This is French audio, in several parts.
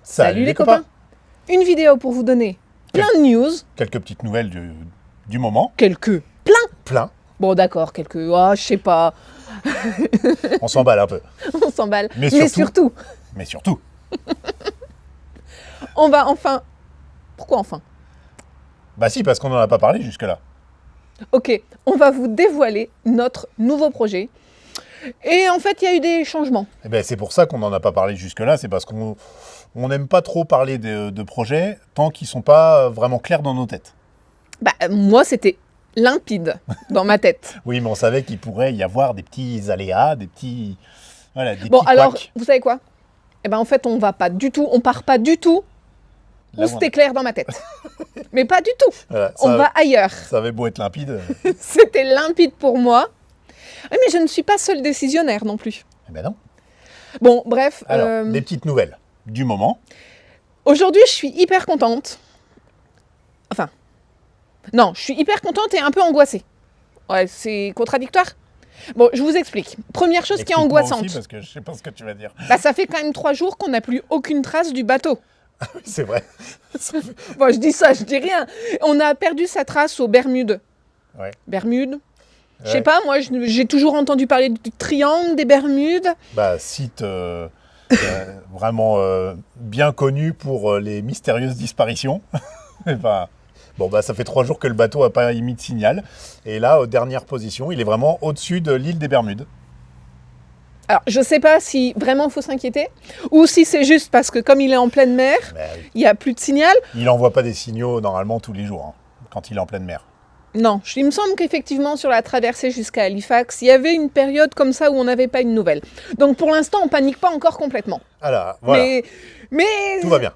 Salut les copains. Une vidéo pour vous donner plein de news. Quelques petites nouvelles du moment. Quelques. Plein. Bon d'accord, quelques. Ah, je sais pas. On s'emballe un peu. On s'emballe. Mais surtout. On va enfin... Pourquoi enfin? Bah si, parce qu'on n'en a pas parlé jusque-là. Ok, on va vous dévoiler notre nouveau projet. Et en fait, il y a eu des changements. Eh ben, c'est pour ça qu'on n'en a pas parlé jusque-là. C'est parce qu'on n'aime pas trop parler de projets tant qu'ils ne sont pas vraiment clairs dans nos têtes. Bah, moi, c'était limpide dans ma tête. Oui, mais on savait qu'il pourrait y avoir des petits aléas, des petits... Voilà, des Bon, petits alors, couacs. vous savez quoi? Eh ben, en fait, on part pas du tout Là où c'était clair dans ma tête. Mais pas du tout. Voilà, On va ailleurs. Ça avait beau être limpide. C'était limpide pour moi. Oui, mais je ne suis pas seule décisionnaire non plus. Eh ben non. Bon, bref. Alors, des petites nouvelles du moment. Aujourd'hui, je suis hyper contente. Enfin, non, je suis hyper contente et un peu angoissée. Ouais, c'est contradictoire. Bon, je vous explique. Première chose qui est Explique-moi angoissante. aussi, parce que je sais pas ce que tu vas dire. Bah, ça fait quand même 3 jours qu'on n'a plus aucune trace du bateau. C'est vrai. Bon, je dis ça, je dis rien. On a perdu sa trace aux Bermudes. Ouais. Bermudes? Je sais Ouais. pas, moi, j'ai toujours entendu parler du triangle des Bermudes. Bah, site vraiment bien connu pour les mystérieuses disparitions. Et bah, bon, bah, ça fait 3 jours que le bateau n'a pas émis de signal. Et là, dernière position, il est vraiment au-dessus de l'île des Bermudes. Alors, je sais pas si vraiment il faut s'inquiéter ou si c'est juste parce que comme il est en pleine mer, Bah, oui. il n'y a plus de signal. Il n'envoie pas des signaux normalement tous les jours, hein, quand il est en pleine mer. Non, il me semble qu'effectivement sur la traversée jusqu'à Halifax, il y avait une période comme ça où on n'avait pas une nouvelle. Donc pour l'instant, on panique pas encore complètement. Alors, voilà, Mais tout va bien.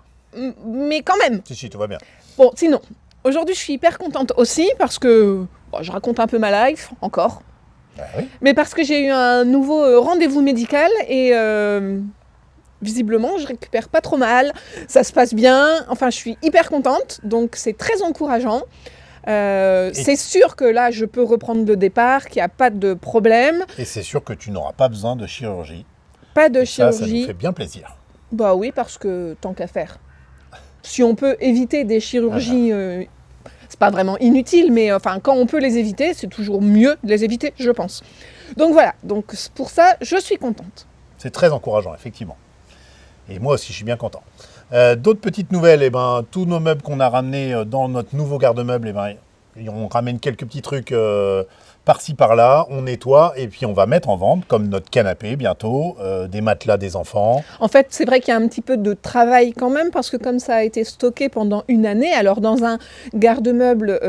Mais quand même. Si, tout va bien. Bon, sinon, aujourd'hui, je suis hyper contente aussi parce que bon, je raconte un peu ma life encore. Bah, oui. Mais parce que j'ai eu un nouveau rendez-vous médical et visiblement, je récupère pas trop mal. Ça se passe bien. Enfin, je suis hyper contente. Donc, c'est très encourageant. C'est sûr que là, je peux reprendre le départ, qu'il n'y a pas de problème. Et c'est sûr que tu n'auras pas besoin de chirurgie. Pas de Et ça chirurgie. nous fait bien plaisir. Bah oui, parce que tant qu'à faire. Si on peut éviter des chirurgies, c'est pas vraiment inutile, mais enfin, quand on peut les éviter, c'est toujours mieux de les éviter, je pense. Donc voilà, donc pour ça, je suis contente. C'est très encourageant, effectivement. Et moi aussi, je suis bien content. D'autres petites nouvelles, eh ben, tous nos meubles qu'on a ramenés dans notre nouveau garde-meubles, eh ben, on ramène quelques petits trucs par-ci, par-là, on nettoie et puis on va mettre en vente, comme notre canapé bientôt, des matelas des enfants. En fait, c'est vrai qu'il y a un petit peu de travail quand même, parce que comme ça a été stocké pendant une année, alors dans un garde-meuble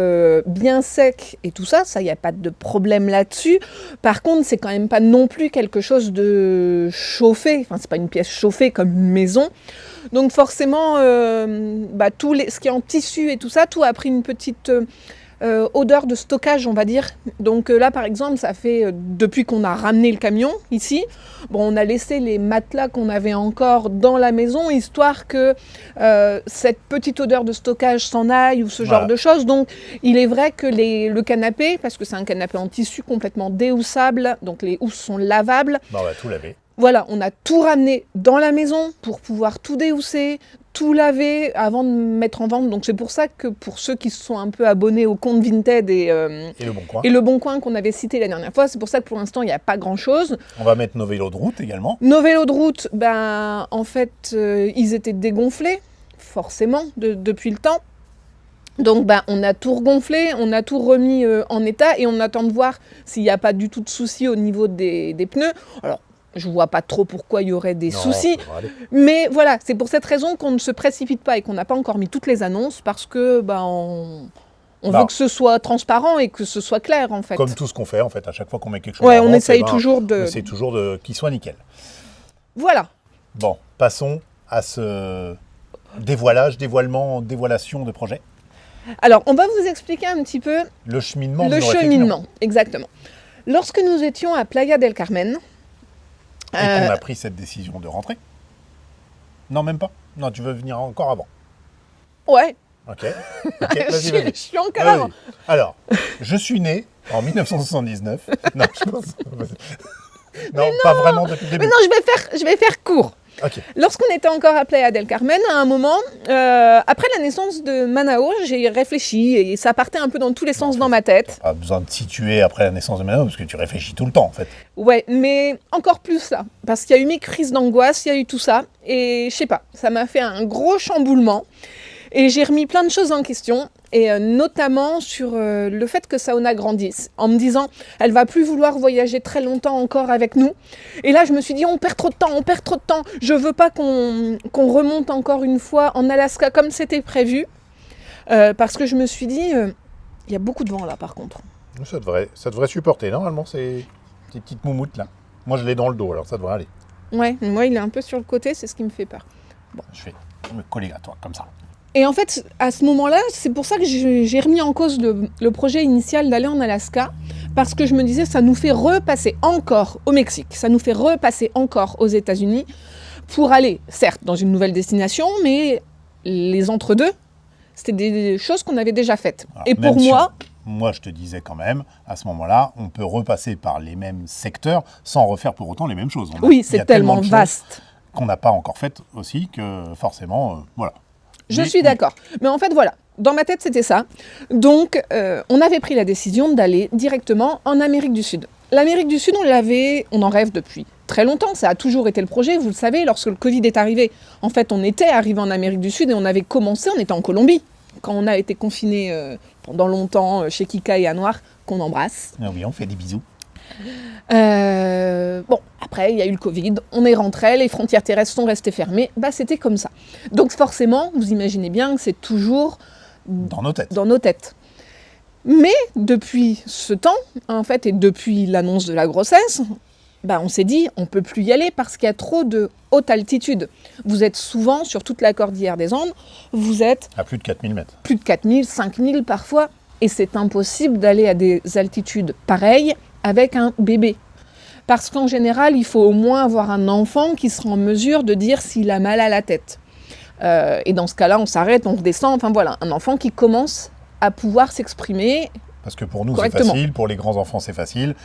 bien sec et tout ça, il n'y a pas de problème là-dessus. Par contre, c'est quand même pas non plus quelque chose de chauffé, enfin, c'est pas une pièce chauffée comme une maison. Donc forcément, ce qui est en tissu et tout ça, tout a pris une petite odeur de stockage, on va dire. Donc là, par exemple, ça fait, depuis qu'on a ramené le camion ici, bon, on a laissé les matelas qu'on avait encore dans la maison, histoire que cette petite odeur de stockage s'en aille ou ce genre de choses. Donc il est vrai que le canapé, parce que c'est un canapé en tissu complètement déhoussable, donc les housses sont lavables. Bah, on va tout laver. Voilà, on a tout ramené dans la maison pour pouvoir tout déhousser, tout laver avant de mettre en vente. Donc c'est pour ça que pour ceux qui se sont un peu abonnés au compte Vinted et le Bon Coin. et le Bon Coin qu'on avait cité la dernière fois, c'est pour ça que pour l'instant il n'y a pas grand-chose. On va mettre nos vélos de route également. Nos vélos de route, en fait, ils étaient dégonflés, forcément, depuis le temps. Donc on a tout regonflé, on a tout remis en état et on attend de voir s'il n'y a pas du tout de soucis au niveau des pneus. Alors, je vois pas trop pourquoi il y aurait des soucis, mais voilà, c'est pour cette raison qu'on ne se précipite pas et qu'on n'a pas encore mis toutes les annonces parce que on veut que ce soit transparent et que ce soit clair en fait. Comme tout ce qu'on fait en fait, à chaque fois qu'on met quelque chose Ouais, en on vente, essaye toujours qu'il soit nickel. Voilà. Bon, passons à ce dévoilation de projet. Alors, on va vous expliquer un petit peu le cheminement. Le cheminement, exactement. Lorsque nous étions à Playa del Carmen, et qu'on a pris cette décision de rentrer. Non, même pas. Non, tu veux venir encore avant. Ouais. Ok, vas-y. Je suis encore avant. Alors, je suis né en 1979. Non, je pense... non, pas vraiment depuis le début. Mais non, je vais faire court. Ok. Lorsqu'on était encore à Playa del Carmen, à un moment, après la naissance de Manao, j'ai réfléchi et ça partait un peu dans tous les sens dans ma tête. Pas besoin de situer après la naissance de Manao parce que tu réfléchis tout le temps en fait. Ouais, mais encore plus là, parce qu'il y a eu mes crises d'angoisse, il y a eu tout ça, et je sais pas, ça m'a fait un gros chamboulement. Et j'ai remis plein de choses en question, et notamment sur le fait que Saona grandisse, en me disant, elle va plus vouloir voyager très longtemps encore avec nous. Et là, je me suis dit, on perd trop de temps, je veux pas qu'on remonte encore une fois en Alaska comme c'était prévu, parce que je me suis dit, il y a beaucoup de vent là par contre. Ça devrait supporter, normalement, ces petites moumoutes là. Moi, je l'ai dans le dos, alors ça devrait aller. Ouais, moi il est un peu sur le côté, c'est ce qui me fait peur. Je vais me coller à toi, comme ça. Et en fait, à ce moment-là, c'est pour ça que j'ai remis en cause le projet initial d'aller en Alaska, parce que je me disais, ça nous fait repasser encore au Mexique, ça nous fait repasser encore aux États-Unis, pour aller, certes, dans une nouvelle destination, mais les entre-deux, c'était des choses qu'on avait déjà faites. Alors, et pour moi... Moi, je te disais quand même, à ce moment-là, on peut repasser par les mêmes secteurs sans refaire pour autant les mêmes choses. Oui, c'est tellement vaste. Qu'on n'a pas encore faites aussi, que forcément, voilà. Je suis d'accord. Mais en fait, voilà, dans ma tête, c'était ça. Donc, on avait pris la décision d'aller directement en Amérique du Sud. L'Amérique du Sud, on en rêve depuis très longtemps. Ça a toujours été le projet. Vous le savez, lorsque le Covid est arrivé, en fait, on était arrivé en Amérique du Sud et on avait commencé, on était en Colombie. Quand on a été confinés pendant longtemps chez Kika et Anouar, qu'on embrasse. Ah oui, on fait des bisous. Bon, après, il y a eu le Covid, on est rentré, les frontières terrestres sont restées fermées, bah c'était comme ça. Donc forcément, vous imaginez bien que c'est toujours dans nos têtes. Mais depuis ce temps, en fait, et depuis l'annonce de la grossesse, bah on s'est dit, on peut plus y aller parce qu'il y a trop de haute altitude. Vous êtes souvent sur toute la cordillère des Andes, vous êtes... à plus de 4000 mètres. Plus de 4000, 5000 parfois, et c'est impossible d'aller à des altitudes pareilles avec un bébé. Parce qu'en général, il faut au moins avoir un enfant qui sera en mesure de dire s'il a mal à la tête. Et dans ce cas-là, on s'arrête, on redescend, enfin voilà, un enfant qui commence à pouvoir s'exprimer. Parce que pour nous, c'est facile, pour les grands enfants, c'est facile.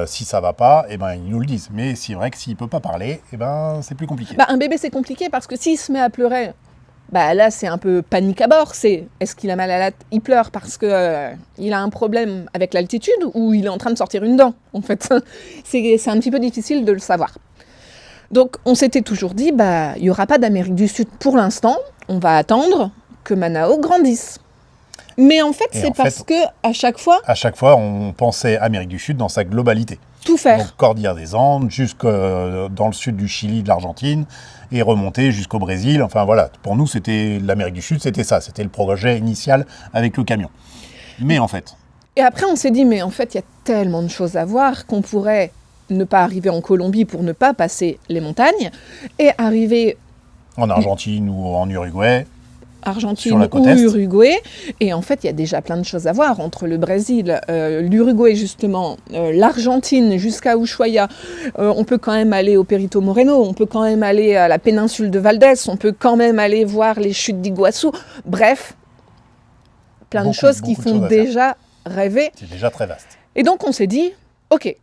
Si ça va pas, eh ben, ils nous le disent. Mais c'est vrai que s'il peut pas parler, eh ben, c'est plus compliqué. Un bébé, c'est compliqué parce que s'il se met à pleurer, là, c'est un peu panique à bord. Est-ce qu'il a mal à la tête? Il pleure parce que il a un problème avec l'altitude ou il est en train de sortir une dent, en fait. C'est un petit peu difficile de le savoir. Donc, on s'était toujours dit, il n'y aura pas d'Amérique du Sud pour l'instant. On va attendre que Manao grandisse. Mais en fait, c'est parce que à chaque fois, on pensait Amérique du Sud dans sa globalité. Tout faire. Donc, cordillère des Andes, jusque dans le sud du Chili, de l'Argentine, et remonter jusqu'au Brésil. Enfin voilà, pour nous, c'était l'Amérique du Sud, c'était ça. C'était le projet initial avec le camion. Mais en fait... Et après, on s'est dit, mais en fait, il y a tellement de choses à voir qu'on pourrait ne pas arriver en Colombie pour ne pas passer les montagnes, et arriver... en Argentine ou en Uruguay. Argentine ou Uruguay. Et en fait, il y a déjà plein de choses à voir entre le Brésil, l'Uruguay justement, l'Argentine jusqu'à Ushuaia. On peut quand même aller au Perito Moreno, on peut quand même aller à la péninsule de Valdés, on peut quand même aller voir les chutes d'Iguassou. Bref, plein de choses qui font déjà rêver. C'est déjà très vaste. Et donc, on s'est dit, ok,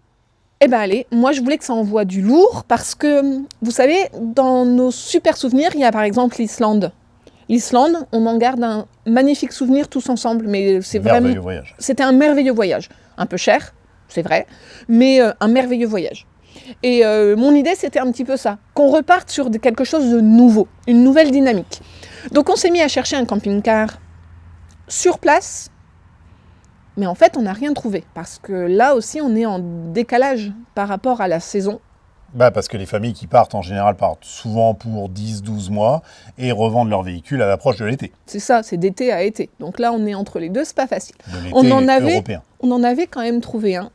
allez, moi je voulais que ça envoie du lourd parce que, vous savez, dans nos super souvenirs, il y a par exemple l'Islande. L'Islande, on en garde un magnifique souvenir tous ensemble, mais c'est vraiment... C'était un merveilleux voyage. Un peu cher, c'est vrai, mais un merveilleux voyage. Et mon idée, c'était un petit peu ça, qu'on reparte sur quelque chose de nouveau, une nouvelle dynamique. Donc on s'est mis à chercher un camping-car sur place, mais en fait, on n'a rien trouvé, parce que là aussi, on est en décalage par rapport à la saison. Parce que les familles qui partent, en général, partent souvent pour 10-12 mois et revendent leur véhicule à l'approche de l'été. C'est ça, c'est d'été à été. Donc là, on est entre les deux, c'est pas facile. De l'été européen. On en avait quand même trouvé un,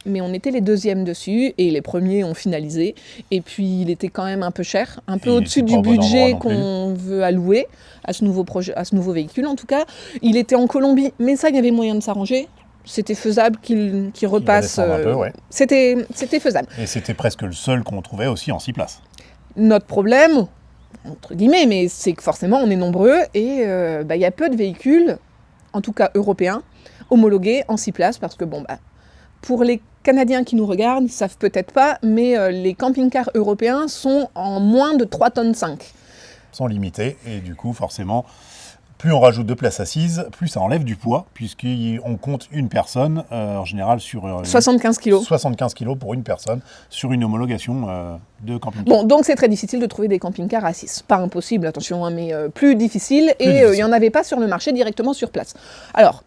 mais on était les deuxièmes dessus et les premiers ont finalisé. Et puis, il était quand même un peu cher, un peu au-dessus du budget qu'on veut allouer à ce nouveau projet, à ce nouveau véhicule en tout cas. Il était en Colombie, mais ça, il y avait moyen de s'arranger. C'était faisable qu'il repasse. Un peu, ouais. C'était faisable. Et c'était presque le seul qu'on trouvait aussi en 6 places. Notre problème, entre guillemets, mais c'est que forcément on est nombreux et y a peu de véhicules, en tout cas européens, homologués en 6 places parce que pour les Canadiens qui nous regardent, ils savent peut-être pas, mais les camping-cars européens sont en moins de 3,5 tonnes. Sont limités, et du coup, forcément, plus on rajoute de places assises, plus ça enlève du poids, puisqu'on compte une personne, en général, sur 75 kilos. 75 kilos pour une personne, sur une homologation de camping-car. Bon, donc c'est très difficile de trouver des camping-cars à 6. Pas impossible, attention, hein, mais plus difficile. Plus et difficile. il n'y en avait pas sur le marché directement sur place. Alors,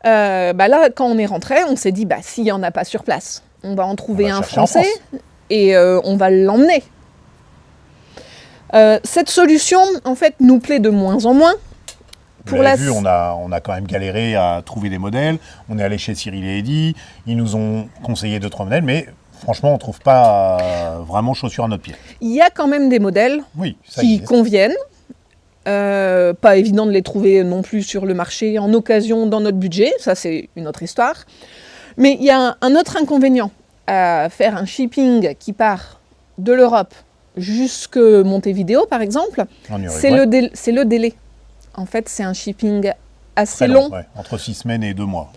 là, quand on est rentré, on s'est dit, s'il n'y en a pas sur place, on va en trouver un chercher en français France. et on va l'emmener. Cette solution, en fait, nous plaît de moins en moins. Vous l'avez vu, on a quand même galéré à trouver des modèles. On est allé chez Cyril et Eddy. Ils nous ont conseillé 2-3 modèles, mais franchement, on ne trouve pas vraiment chaussure à notre pied. Il y a quand même des modèles Oui, ça qui existe. conviennent. Pas évident de les trouver non plus sur le marché en occasion dans notre budget. Ça, c'est une autre histoire. Mais il y a un autre inconvénient à faire un shipping qui part de l'Europe jusque Montevideo, par exemple. En Uruguay. C'est le délai. En fait, c'est un shipping assez Très long. ouais, entre 6 semaines et 2 mois.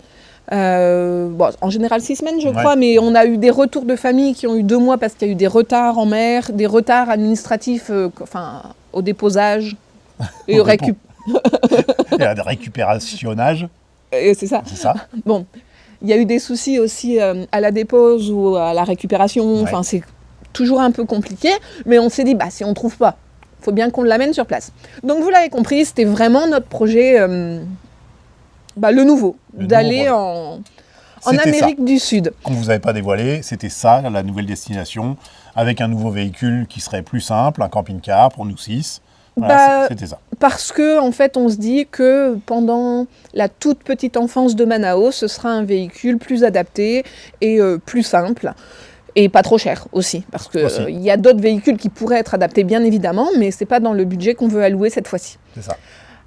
En général 6 semaines, je Ouais. crois, mais on a eu des retours de famille qui ont eu 2 mois parce qu'il y a eu des retards en mer, des retards administratifs au déposage et Au dépôt. récup. Il y a des récupérationnage, C'est ça. c'est ça. Bon, il y a eu des soucis aussi à la dépose ou à la récupération. Ouais. Enfin, c'est toujours un peu compliqué, mais on s'est dit, si on ne trouve pas, il faut bien qu'on l'amène sur place. Donc, vous l'avez compris, c'était vraiment notre projet, le nouveau, d'aller en C'était Amérique du Sud. Qu'on ne vous avait pas dévoilé, c'était ça, la nouvelle destination, avec un nouveau véhicule qui serait plus simple, un camping-car pour nous 6. Voilà, c'était ça. Parce que en fait, on se dit que pendant la toute petite enfance de Manao, ce sera un véhicule plus adapté et plus simple. Et pas trop cher aussi, parce que y a d'autres véhicules qui pourraient être adaptés, bien évidemment, mais c'est pas dans le budget qu'on veut allouer cette fois-ci. C'est ça.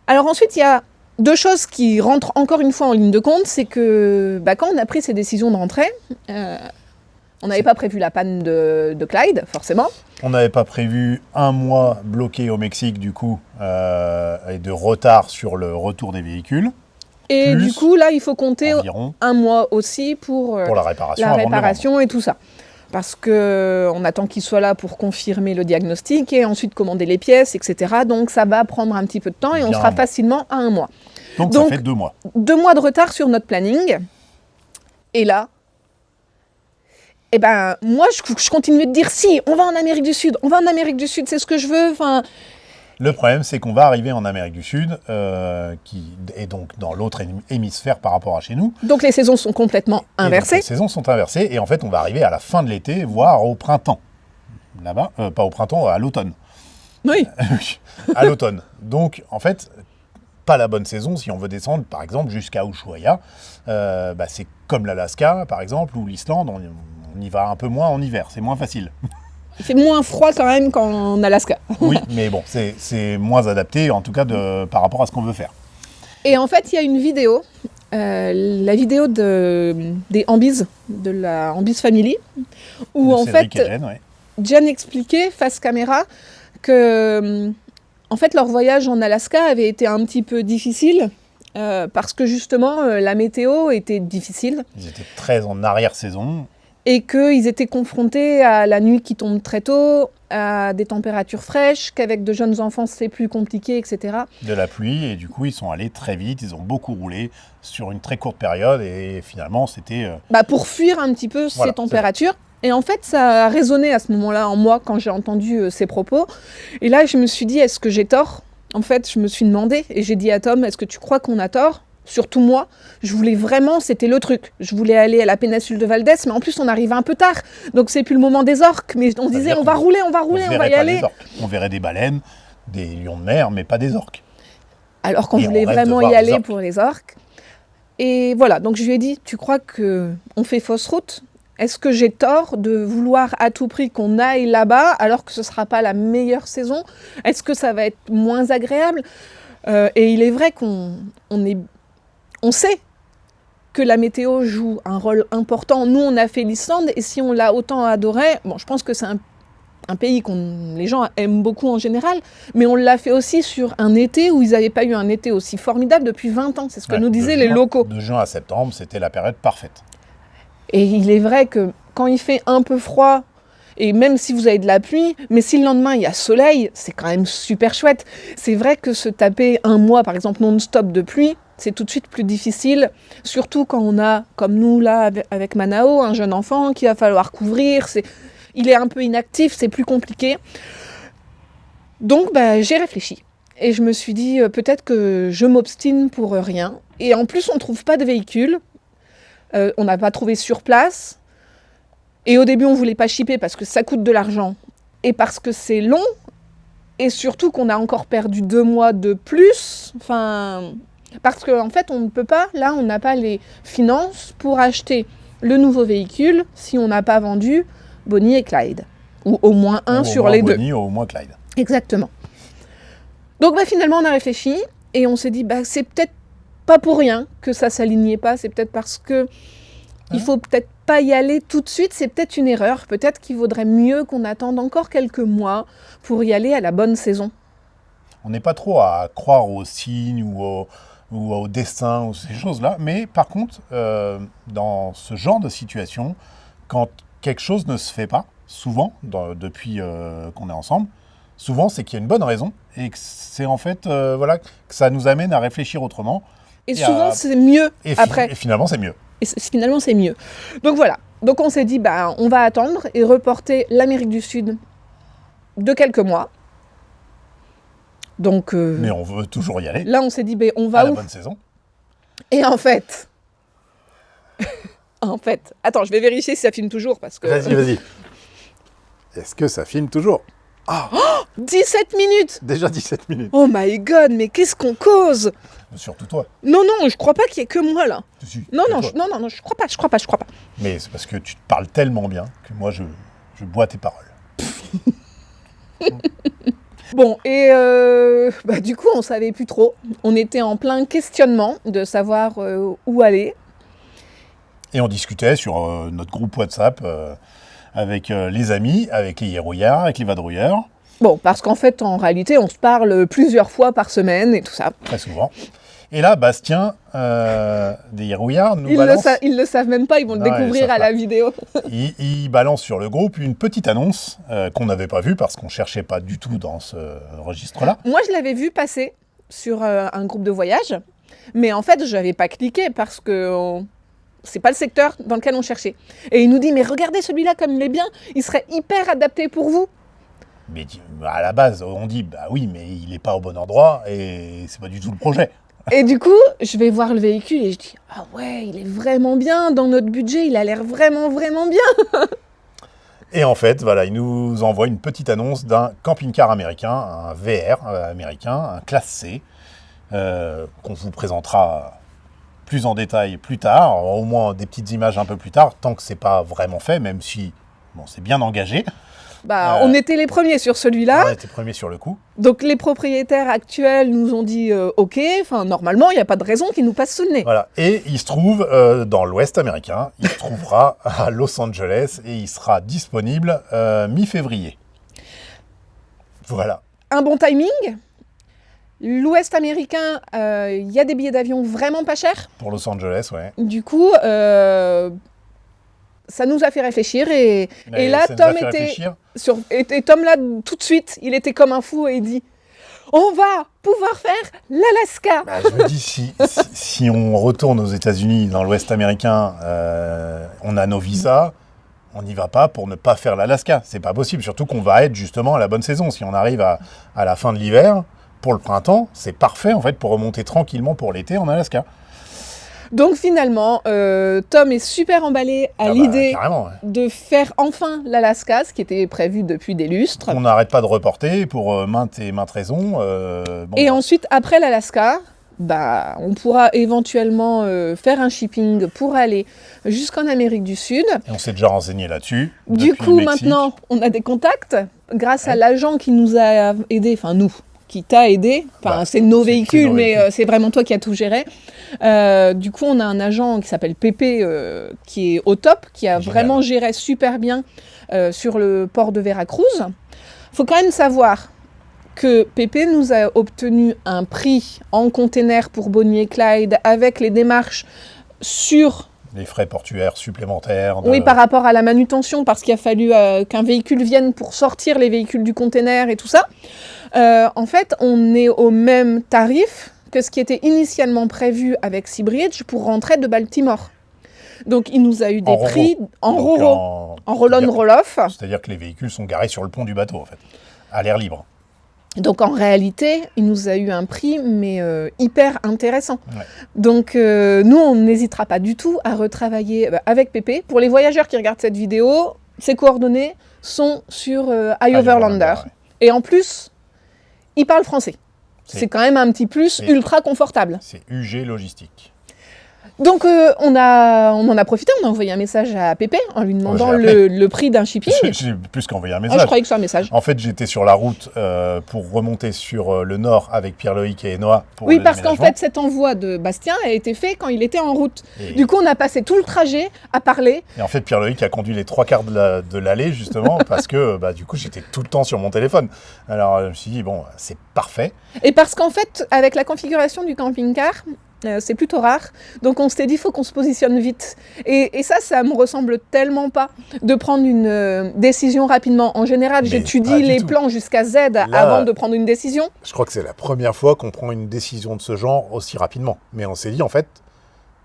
Alors ensuite, il y a 2 choses qui rentrent encore une fois en ligne de compte, c'est que quand on a pris ces décisions de rentrée, on n'avait pas prévu la panne de Clyde, forcément. On n'avait pas prévu 1 mois bloqué au Mexique, du coup, et de retard sur le retour des véhicules. Et Plus du coup, là, il faut compter environ 1 mois aussi pour la réparation, la avant de le réparation et tout ça. Parce qu'on attend qu'il soit là pour confirmer le diagnostic et ensuite commander les pièces, etc. Donc ça va prendre un petit peu de temps et on Bien sera 1 mois. facilement à 1 mois. Donc Donc, ça fait 2 mois. 2 mois de retard sur notre planning. Et là, moi, je continue de dire si, on va en Amérique du Sud, on va en Amérique du Sud, c'est ce que je veux. Enfin, Le problème, c'est qu'on va arriver en Amérique du Sud, qui est donc dans l'autre hémisphère par rapport à chez nous. donc les saisons sont complètement Et donc, inversées. les saisons sont inversées, et en fait, on va arriver à la fin de l'été, voire au printemps. Là-bas, pas au printemps, à l'automne. Oui. Oui, à l'automne. Donc, en fait, pas la bonne saison si on veut descendre, par exemple, jusqu'à Ushuaia. C'est comme l'Alaska, par exemple, ou l'Islande, on y va un peu moins en hiver, c'est moins facile. Il fait moins froid quand même qu'en Alaska. Oui, mais bon, c'est moins adapté, en tout cas, par rapport à ce qu'on veut faire. Et en fait, il y a une vidéo, la vidéo des Ambis, de la Ambis Family, où De en Cédric fait, et Jen, ouais. Jen expliquait face caméra que en fait, leur voyage en Alaska avait été un petit peu difficile parce que justement, la météo était difficile Ils étaient très en arrière-saison. et qu'ils étaient confrontés à la nuit qui tombe très tôt, à des températures fraîches, qu'avec de jeunes enfants, c'est plus compliqué, etc. De la pluie, et du coup, ils sont allés très vite, ils ont beaucoup roulé sur une très courte période, et finalement, c'était... Pour fuir un petit peu Voilà, ces températures. Et en fait, ça a résonné à ce moment-là en moi quand j'ai entendu ces propos. Et là, je me suis dit, est-ce que j'ai tort ? En fait, je me suis demandé, et j'ai dit à Tom, est-ce que tu crois qu'on a tort ? Surtout moi, je voulais vraiment, c'était le truc. Je voulais aller à la péninsule de Valdez, mais en plus, on arrivait un peu tard. Donc, c'est plus le moment des orques. Mais on disait, dire on va qu'on- rouler, on va on y verrait pas aller. des orques. On verrait des baleines, des lions de mer, mais pas des orques. Alors qu'on Et on voulait rêve de vraiment voir y des aller orques. pour les orques. Et voilà, donc je lui ai dit, tu crois qu'on fait fausse route ? Est-ce que j'ai tort de vouloir à tout prix qu'on aille là-bas alors que ce ne sera pas la meilleure saison ? Est-ce que ça va être moins agréable ? Et il est vrai qu'on sait que la météo joue un rôle important. Nous, on a fait l'Islande et si on l'a autant adoré, bon, je pense que c'est un pays que les gens aiment beaucoup en général, mais on l'a fait aussi sur un été où ils n'avaient pas eu un été aussi formidable depuis 20 ans. C'est ce que Ouais, nous disaient de les juin- locaux. De juin à septembre, c'était la période parfaite. Et il est vrai que quand il fait un peu froid, et même si vous avez de la pluie, mais si le lendemain il y a soleil, c'est quand même super chouette. C'est vrai que se taper un mois, par exemple, non-stop de pluie, c'est tout de suite plus difficile, surtout quand on a, comme nous là, avec Manao, un jeune enfant qu'il va falloir couvrir. Il est un peu inactif, c'est plus compliqué. Donc j'ai réfléchi. Et je me suis dit, peut-être que je m'obstine pour rien. Et en plus, on ne trouve pas de véhicule. On n'a pas trouvé sur place. Et au début, on ne voulait pas shipper parce que ça coûte de l'argent. Et parce que c'est long. Et surtout qu'on a encore perdu 2 mois de plus. Enfin, parce qu'en fait, on ne peut pas, là, on n'a pas les finances pour acheter le nouveau véhicule si on n'a pas vendu Bonnie et Clyde. Ou au moins un sur les deux. Bonnie, ou au moins Clyde. Exactement. Donc finalement, on a réfléchi et on s'est dit, c'est peut-être pas pour rien que ça s'alignait pas. C'est peut-être parce que il faut peut-être pas y aller tout de suite. C'est peut-être une erreur. Peut-être qu'il vaudrait mieux qu'on attende encore quelques mois pour y aller à la bonne saison. On n'est pas trop à croire aux signes ou au destin ou ces choses-là. Mais par contre, dans ce genre de situation, quand quelque chose ne se fait pas, souvent, depuis qu'on est ensemble, souvent c'est qu'il y a une bonne raison et que c'est en fait, que ça nous amène à réfléchir autrement. Et souvent c'est mieux après. Et finalement c'est mieux. Et finalement c'est mieux. Donc voilà. Donc on s'est dit, on va attendre et reporter l'Amérique du Sud de quelques mois. Donc, mais on veut toujours y aller. Là, on s'est dit, on va à où ? La bonne saison. Et en fait, attends, je vais vérifier si ça filme toujours parce que. Vas-y. Est-ce que ça filme toujours ? 17 minutes ! Déjà 17 minutes. Oh my god, mais qu'est-ce qu'on cause ? Surtout toi. Non, je crois pas qu'il y ait que moi là. Si, non, je crois pas. Mais c'est parce que tu te parles tellement bien que moi je bois tes paroles. Bon, et du coup, on savait plus trop. On était en plein questionnement de savoir où aller. Et on discutait sur notre groupe WhatsApp avec les amis, avec les hérouillards, avec les vadrouilleurs. Bon, parce qu'en fait, en réalité, on se parle plusieurs fois par semaine et tout ça. Très souvent. Et là, Bastien, des hérouillards, nous balance... Ils le savent même pas, ils vont le découvrir à la vidéo. Il balance sur le groupe une petite annonce qu'on n'avait pas vue parce qu'on cherchait pas du tout dans ce registre-là. Moi, je l'avais vu passer sur un groupe de voyage, mais en fait, je n'avais pas cliqué parce que c'est pas le secteur dans lequel on cherchait. Et il nous dit, mais regardez celui-là comme il est bien, il serait hyper adapté pour vous. Mais à la base, on dit, oui, mais il n'est pas au bon endroit et c'est pas du tout le projet. Et du coup, je vais voir le véhicule et je dis, ah ouais, il est vraiment bien, dans notre budget, il a l'air vraiment, vraiment bien. Et en fait, il nous envoie une petite annonce d'un camping-car américain, un VR américain, un classe C, qu'on vous présentera plus en détail plus tard, au moins des petites images un peu plus tard, tant que c'est pas vraiment fait, même si c'est bien engagé. On était les premiers sur celui-là. On était premiers sur le coup. Donc les propriétaires actuels nous ont dit OK, normalement il n'y a pas de raison qu'ils nous passent sous le nez. Voilà, et il se trouve dans l'Ouest américain, il se trouvera à Los Angeles et il sera disponible mi-février. Voilà. Un bon timing. L'Ouest américain, il y a des billets d'avion vraiment pas chers. Pour Los Angeles, ouais. Du coup, ça nous a fait réfléchir et là, Tom était Tom là tout de suite, il était comme un fou et il dit on va pouvoir faire l'Alaska. Je me dis si on retourne aux États-Unis dans l'Ouest américain, on a nos visas, on n'y va pas pour ne pas faire l'Alaska. C'est pas possible, surtout qu'on va être justement à la bonne saison. Si on arrive à la fin de l'hiver, pour le printemps, c'est parfait en fait pour remonter tranquillement pour l'été en Alaska. Donc finalement, Tom est super emballé à l'idée de faire enfin l'Alaska, ce qui était prévu depuis des lustres. On n'arrête pas de reporter pour maintes raisons. Ensuite, après l'Alaska, on pourra éventuellement faire un shipping pour aller jusqu'en Amérique du Sud. Et on s'est déjà renseigné là-dessus. Du coup, maintenant, on a des contacts grâce à l'agent qui nous a aidés, nous. Qui t'a aidé, c'est nos véhicules, mais c'est vraiment toi qui as tout géré. Du coup, on a un agent qui s'appelle Pépé, qui est au top, qui a vraiment géré super bien sur le port de Veracruz. Il faut quand même savoir que Pépé nous a obtenu un prix en container pour Bonnie et Clyde avec les démarches sur Les frais portuaires supplémentaires. Oui, par rapport à la manutention, parce qu'il a fallu qu'un véhicule vienne pour sortir les véhicules du container et tout ça. En fait, on est au même tarif que ce qui était initialement prévu avec Seabridge pour rentrer de Baltimore. Donc, il nous a eu des prix en RoRo, en roll-on, roll-off. C'est-à-dire que les véhicules sont garés sur le pont du bateau, en fait, à l'air libre. Donc, en réalité, il nous a eu un prix, mais hyper intéressant. Ouais. Donc, nous, on n'hésitera pas du tout à retravailler avec Pépé. Pour les voyageurs qui regardent cette vidéo, ses coordonnées sont sur iOverlander. Ouais. Et en plus, il parle français. C'est quand même un petit plus ultra confortable. C'est UG Logistique. Donc, on en a profité, on a envoyé un message à Pépé en lui demandant le prix d'un shipping. J'ai plus qu'envoyé un message. Ah, je croyais que c'était un message. En fait, j'étais sur la route pour remonter sur le nord avec Pierre-Loïc et Noah. Oui, parce qu'en fait, cet envoi de Bastien a été fait quand il était en route. Du coup, on a passé tout le trajet à parler. Et en fait, Pierre-Loïc a conduit les 3/4 de l'allée, justement, parce que du coup, j'étais tout le temps sur mon téléphone. Alors, je me suis dit, bon, c'est parfait. Et parce qu'en fait, avec la configuration du camping-car, c'est plutôt rare. Donc on s'était dit, il faut qu'on se positionne vite. Et ça me ressemble tellement pas de prendre une décision rapidement. En général, j'étudie les plans jusqu'à Z avant de prendre une décision. Je crois que c'est la première fois qu'on prend une décision de ce genre aussi rapidement. Mais on s'est dit, en fait,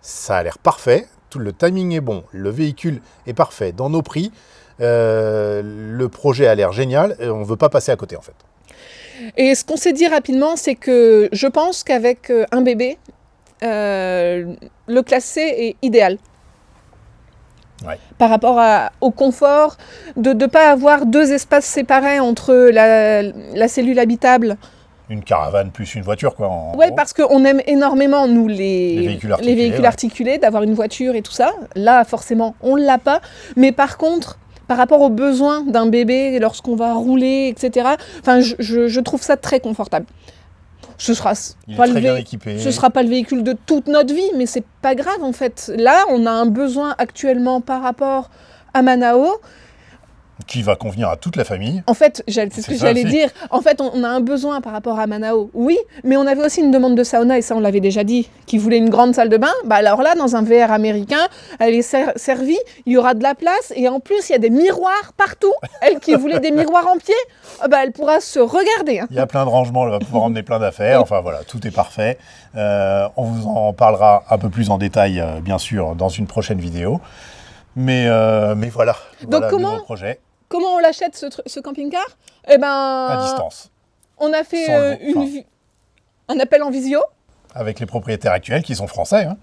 ça a l'air parfait. Tout le timing est bon. Le véhicule est parfait. Dans nos prix, le projet a l'air génial. Et on ne veut pas passer à côté, en fait. Et ce qu'on s'est dit rapidement, c'est que je pense qu'avec un bébé, le classe C est idéal. Ouais. Par rapport au confort, de ne pas avoir deux espaces séparés entre la cellule habitable. Une caravane plus une voiture, quoi. Oui, parce qu'on aime énormément, nous, les véhicules articulés, d'avoir une voiture et tout ça. Là, forcément, on ne l'a pas. Mais par contre, par rapport aux besoins d'un bébé, lorsqu'on va rouler, etc., je trouve ça très confortable. Ce sera pas le véhicule de toute notre vie, mais c'est pas grave en fait. Là, on a un besoin actuellement par rapport à Manao. Qui va convenir à toute la famille. En fait, c'est ce que j'allais dire. En fait, on a un besoin par rapport à Manao, oui, mais on avait aussi une demande de sauna, et ça on l'avait déjà dit, qui voulait une grande salle de bain. Bah alors là, dans un VR américain, elle est servie, il y aura de la place, et en plus, il y a des miroirs partout. Elle qui voulait des miroirs en pied, elle pourra se regarder. Hein. Il y a plein de rangements, elle va pouvoir emmener plein d'affaires. Enfin voilà, tout est parfait. On vous en parlera un peu plus en détail, bien sûr, dans une prochaine vidéo. Mais voilà. Donc voilà, nouveau projet. Comment on l'achète, ce camping-car ? À distance. On a fait un appel en visio. Avec les propriétaires actuels qui sont français. Hein.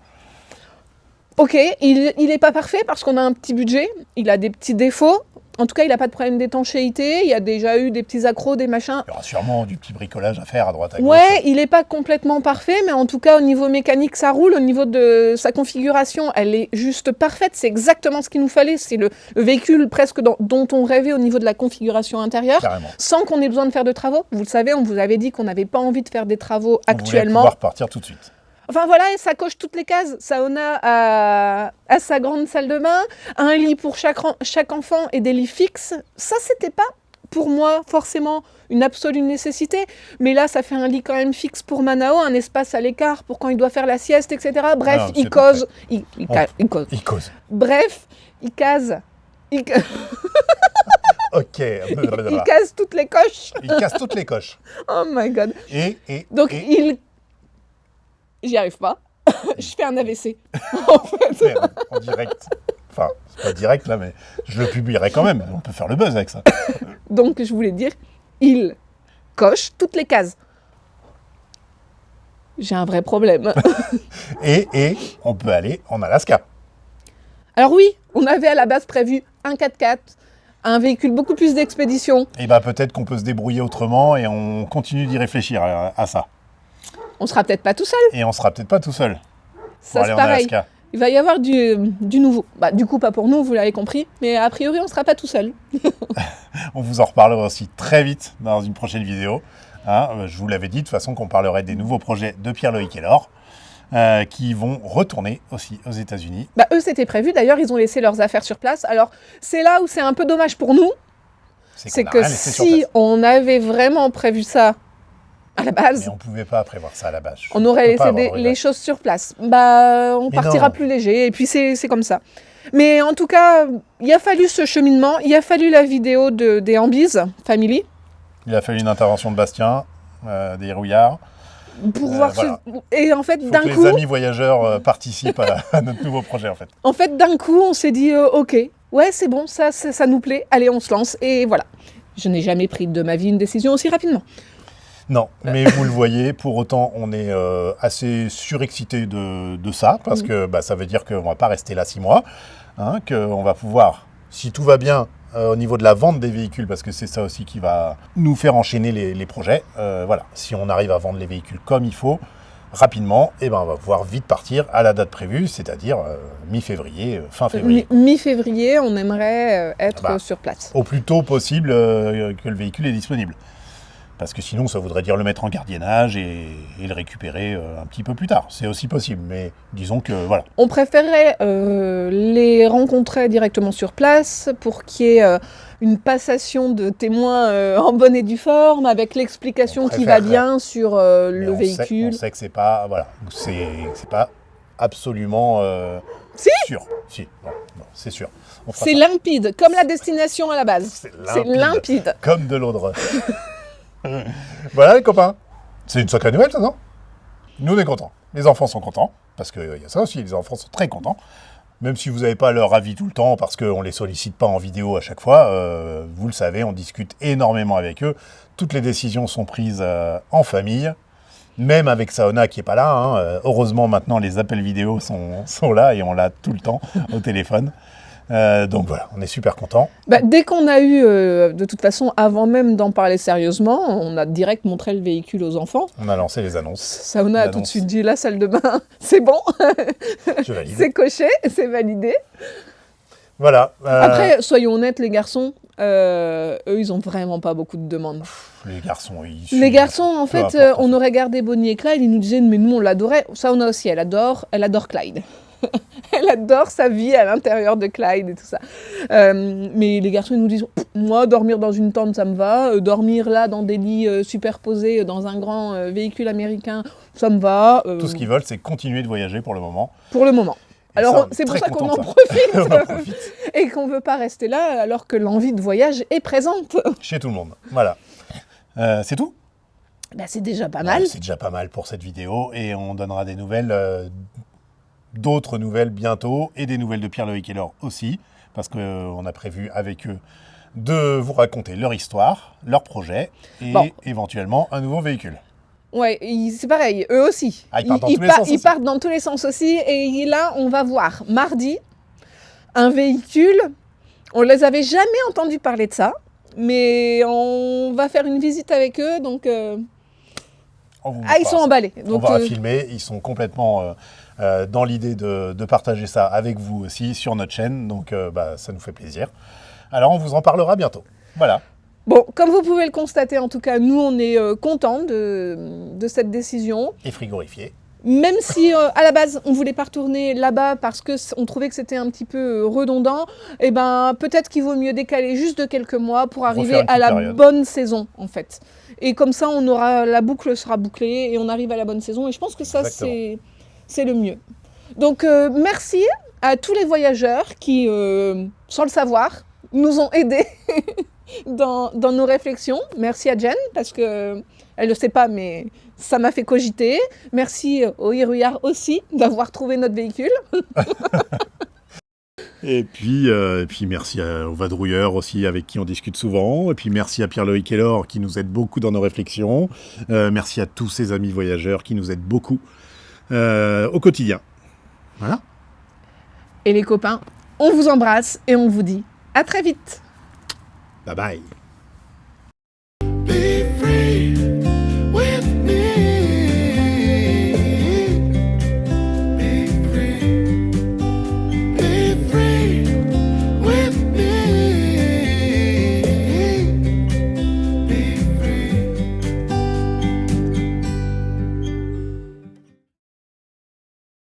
Ok, il n'est pas parfait parce qu'on a un petit budget. Il a des petits défauts. En tout cas, il n'a pas de problème d'étanchéité. Il y a déjà eu des petits accros, des machins. Il y aura sûrement du petit bricolage à faire à droite à gauche. Ouais, il n'est pas complètement parfait, mais en tout cas, au niveau mécanique, ça roule. Au niveau de sa configuration, elle est juste parfaite. C'est exactement ce qu'il nous fallait. C'est le véhicule presque dont on rêvait au niveau de la configuration intérieure. Carrément. Sans qu'on ait besoin de faire de travaux. Vous le savez, on vous avait dit qu'on n'avait pas envie de faire des travaux actuellement. On voulait pouvoir partir tout de suite. Enfin voilà, ça coche toutes les cases. Sauna à sa grande salle de bain, un lit pour chaque enfant et des lits fixes. Ça, c'était pas pour moi forcément une absolue nécessité. Mais là, ça fait un lit quand même fixe pour Manao, un espace à l'écart pour quand il doit faire la sieste, etc. Bref, il cause. Il cause. Bref, il case. Ok. Il casse toutes les coches. Il casse toutes les coches. Oh my god. Donc j'y arrive pas. Je fais un AVC. En fait. En direct. Enfin, c'est pas direct là, mais je le publierai quand même. On peut faire le buzz avec ça. Donc, je voulais dire, il coche toutes les cases. J'ai un vrai problème. et on peut aller en Alaska. Alors oui, on avait à la base prévu un 4x4, un véhicule beaucoup plus d'expédition. Et peut-être qu'on peut se débrouiller autrement et on continue d'y réfléchir à ça. On sera peut-être pas tout seul. Et on sera peut-être pas tout seul. Ça, c'est pareil. Il va y avoir du nouveau. Du coup, pas pour nous, vous l'avez compris. Mais a priori, on sera pas tout seul. On vous en reparlera aussi très vite dans une prochaine vidéo. Hein, je vous l'avais dit, de toute façon, qu'on parlerait des nouveaux projets de Pierre-Loïc et Laure. Qui vont retourner aussi aux États-Unis. Eux, c'était prévu. D'ailleurs, ils ont laissé leurs affaires sur place. Alors, c'est là où c'est un peu dommage pour nous. C'est que si on avait vraiment prévu ça à la base. Mais on ne pouvait pas prévoir ça à la base. On aurait laissé les choses sur place. On partira plus léger, et puis c'est comme ça. Mais en tout cas, il a fallu ce cheminement, il a fallu la vidéo des Ambises Family. Il a fallu une intervention de Bastien, des Rouillards. Pour voir voilà. Et en fait, d'un coup... les amis voyageurs participent à notre nouveau projet, en fait. En fait, d'un coup, on s'est dit, OK, ouais, c'est bon, ça nous plaît, allez, on se lance, et voilà. Je n'ai jamais pris de ma vie une décision aussi rapidement. Non, mais vous le voyez, pour autant, on est assez surexcité de ça, parce que ça veut dire qu'on ne va pas rester là 6 mois, hein, qu'on va pouvoir, si tout va bien, au niveau de la vente des véhicules, parce que c'est ça aussi qui va nous faire enchaîner les projets. Voilà, si on arrive à vendre les véhicules comme il faut, rapidement, on va pouvoir vite partir à la date prévue, c'est-à-dire mi-février, fin février. Mi-février, on aimerait être sur place. Au plus tôt possible que le véhicule est disponible. Parce que sinon, ça voudrait dire le mettre en gardiennage et le récupérer un petit peu plus tard. C'est aussi possible, mais disons que voilà. On préférerait les rencontrer directement sur place pour qu'il y ait une passation de témoins en bonne et due forme, avec l'explication qui va bien sur le véhicule. On sait que c'est pas, voilà, c'est pas absolument sûr. Si, non, c'est sûr. C'est limpide, comme la destination à la base. C'est limpide. Comme de l'eau de Rhône. Voilà les copains, c'est une sacrée nouvelle ça, non? Nous on est contents, les enfants sont contents, parce qu'il y a ça aussi, les enfants sont très contents, même si vous n'avez pas leur avis tout le temps, parce qu'on ne les sollicite pas en vidéo à chaque fois, vous le savez, on discute énormément avec eux, toutes les décisions sont prises en famille, même avec Saona qui n'est pas là, hein. Heureusement maintenant les appels vidéo sont là et on l'a tout le temps au téléphone. Donc voilà, on est super contents. Dès qu'on a eu, de toute façon, avant même d'en parler sérieusement, on a direct montré le véhicule aux enfants. On a lancé les annonces. Saona a tout de suite dit, la salle de bain, c'est bon, c'est coché, c'est validé. Voilà. Après, soyons honnêtes, les garçons, eux, ils n'ont vraiment pas beaucoup de demandes. Les garçons, en fait, on aurait gardé Bonnie et Clyde, ils nous disaient, mais nous, on l'adorait. Saona aussi, elle adore Clyde. Elle adore sa vie à l'intérieur de Clyde et tout ça. Mais les garçons, ils nous disent, moi, dormir dans une tente, ça me va. Dormir là, dans des lits superposés, dans un grand véhicule américain, ça me va. Tout ce qu'ils veulent, c'est continuer de voyager pour le moment. Pour le moment. Et alors, ça, c'est pour ça qu'on en profite. On en profite. Et qu'on ne veut pas rester là, alors que l'envie de voyage est présente. Chez tout le monde. Voilà. C'est tout ? C'est déjà pas mal. C'est déjà pas mal pour cette vidéo. Et on donnera des nouvelles... d'autres nouvelles bientôt, et des nouvelles de Pierre-Loïc et Laure aussi, parce qu'on a prévu avec eux de vous raconter leur histoire, leur projet, et éventuellement un nouveau véhicule. Ouais, c'est pareil, eux aussi. Ils partent dans tous les sens aussi, et là, on va voir mardi un véhicule. On ne les avait jamais entendus parler de ça, mais on va faire une visite avec eux, donc... ils sont emballés. Donc, on va filmer, ils sont complètement... dans l'idée de partager ça avec vous aussi sur notre chaîne, donc ça nous fait plaisir. Alors on vous en parlera bientôt. Voilà. Bon, comme vous pouvez le constater, en tout cas, nous on est contents de cette décision. Et frigorifiés. Même si à la base on voulait pas retourner là-bas parce qu'on trouvait que c'était un petit peu redondant, peut-être qu'il vaut mieux décaler juste de quelques mois pour arriver à la bonne saison en fait. Et comme ça la boucle sera bouclée et on arrive à la bonne saison. Et je pense que ça c'est le mieux. Donc, merci à tous les voyageurs qui, sans le savoir, nous ont aidés dans nos réflexions. Merci à Jen, parce qu'elle ne le sait pas, mais ça m'a fait cogiter. Merci aux Hérouillards aussi d'avoir trouvé notre véhicule. Et puis merci aux vadrouilleurs aussi, avec qui on discute souvent. Et puis merci à Pierre-Loïc et Laure qui nous aide beaucoup dans nos réflexions. Merci à tous ces amis voyageurs qui nous aident beaucoup au quotidien. Voilà. Et les copains, on vous embrasse et on vous dit à très vite. Bye bye.